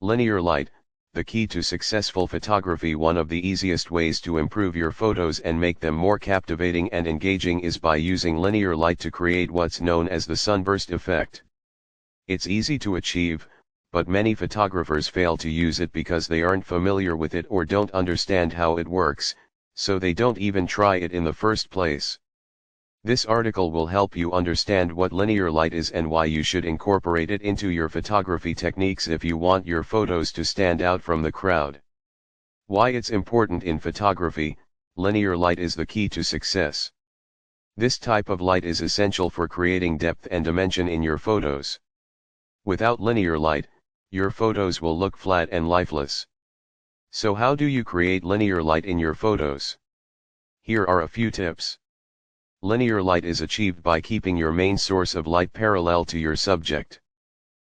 Linear light, the key to successful photography. One of the easiest ways to improve your photos and make them more captivating and engaging is by using linear light to create what's known as the sunburst effect. It's easy to achieve, but many photographers fail to use it because they aren't familiar with it or don't understand how it works, so they don't even try it in the first place. This article will help you understand what linear light is and why you should incorporate it into your photography techniques if you want your photos to stand out from the crowd. Why it's important in photography. Linear light is the key to success. This type of light is essential for creating depth and dimension in your photos. Without linear light, your photos will look flat and lifeless. So how do you create linear light in your photos? Here are a few tips. Linear light is achieved by keeping your main source of light parallel to your subject.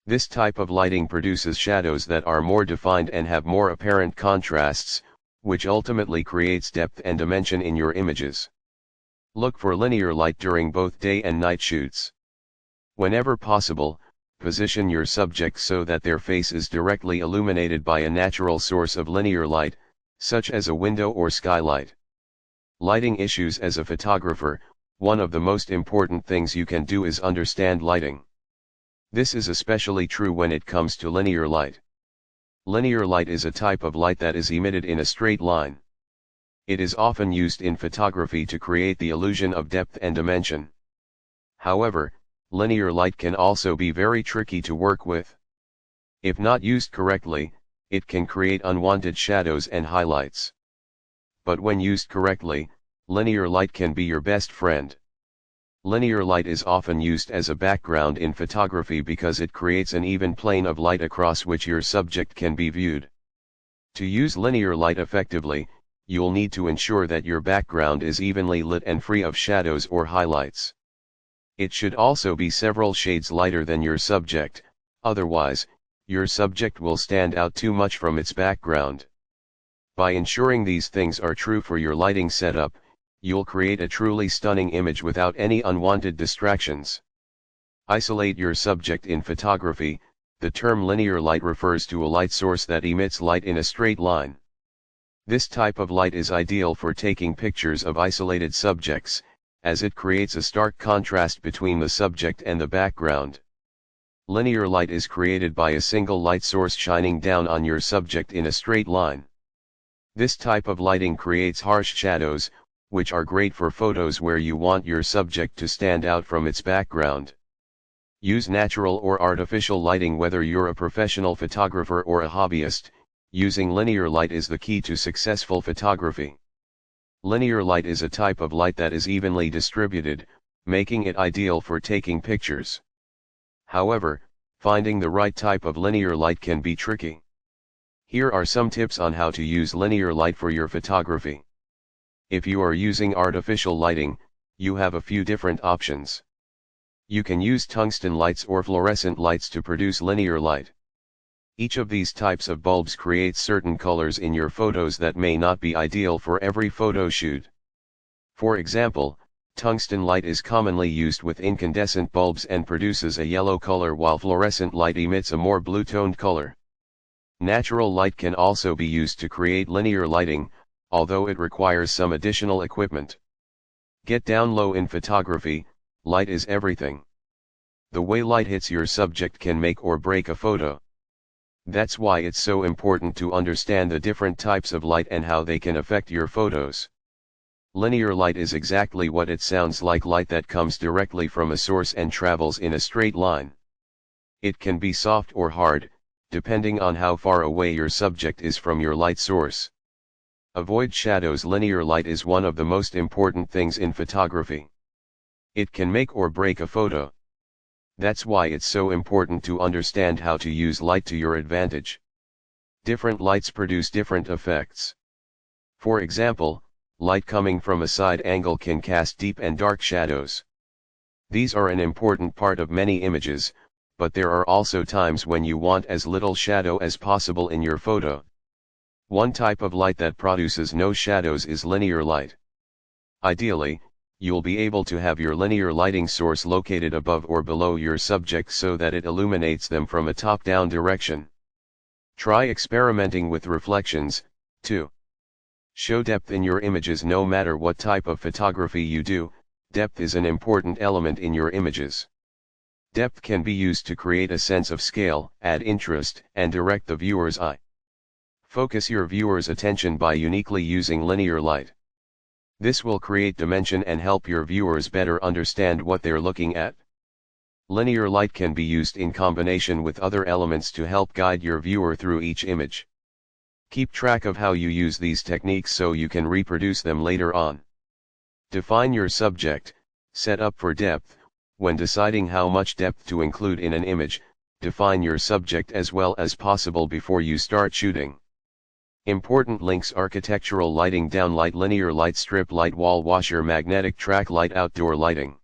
This type of lighting produces shadows that are more defined and have more apparent contrasts, which ultimately creates depth and dimension in your images. Look for linear light during both day and night shoots. Whenever possible, position your subject so that their face is directly illuminated by a natural source of linear light, such as a window or skylight. Lighting issues. As a photographer, one of the most important things you can do is understand lighting. This is especially true when it comes to linear light. Linear light is a type of light that is emitted in a straight line. It is often used in photography to create the illusion of depth and dimension. However, linear light can also be very tricky to work with. If not used correctly, it can create unwanted shadows and highlights. But when used correctly, linear light can be your best friend. Linear light is often used as a background in photography because it creates an even plane of light across which your subject can be viewed. To use linear light effectively, you'll need to ensure that your background is evenly lit and free of shadows or highlights. It should also be several shades lighter than your subject, otherwise, your subject will stand out too much from its background. By ensuring these things are true for your lighting setup, you'll create a truly stunning image without any unwanted distractions. Isolate your subject in photography. The term linear light refers to a light source that emits light in a straight line. This type of light is ideal for taking pictures of isolated subjects, as it creates a stark contrast between the subject and the background. Linear light is created by a single light source shining down on your subject in a straight line. This type of lighting creates harsh shadows, which are great for photos where you want your subject to stand out from its background. Use natural or artificial lighting. Whether you're a professional photographer or a hobbyist, using linear light is the key to successful photography. Linear light is a type of light that is evenly distributed, making it ideal for taking pictures. However, finding the right type of linear light can be tricky. Here are some tips on how to use linear light for your photography. If you are using artificial lighting, you have a few different options. You can use tungsten lights or fluorescent lights to produce linear light. Each of these types of bulbs creates certain colors in your photos that may not be ideal for every photo shoot. For example, tungsten light is commonly used with incandescent bulbs and produces a yellow color, while fluorescent light emits a more blue-toned color. Natural light can also be used to create linear lighting, although it requires some additional equipment. Get down low in photography. Light is everything. The way light hits your subject can make or break a photo. That's why it's so important to understand the different types of light and how they can affect your photos. Linear light is exactly what it sounds like: light that comes directly from a source and travels in a straight line. It can be soft or hard, depending on how far away your subject is from your light source. Avoid shadows. Linear light is one of the most important things in photography. It can make or break a photo. That's why it's so important to understand how to use light to your advantage. Different lights produce different effects. For example, light coming from a side angle can cast deep and dark shadows. These are an important part of many images, but there are also times when you want as little shadow as possible in your photo. One type of light that produces no shadows is linear light. Ideally, you'll be able to have your linear lighting source located above or below your subject so that it illuminates them from a top-down direction. Try experimenting with reflections, too. Show depth in your images. No matter what type of photography you do, depth is an important element in your images. Depth can be used to create a sense of scale, add interest, and direct the viewer's eye. Focus your viewer's attention by uniquely using linear light. This will create dimension and help your viewers better understand what they're looking at. Linear light can be used in combination with other elements to help guide your viewer through each image. Keep track of how you use these techniques so you can reproduce them later on. Define your subject, set up for depth. When deciding how much depth to include in an image, define your subject as well as possible before you start shooting. Important links: architectural lighting, downlight, linear light, strip light, wall washer, magnetic track light, outdoor lighting.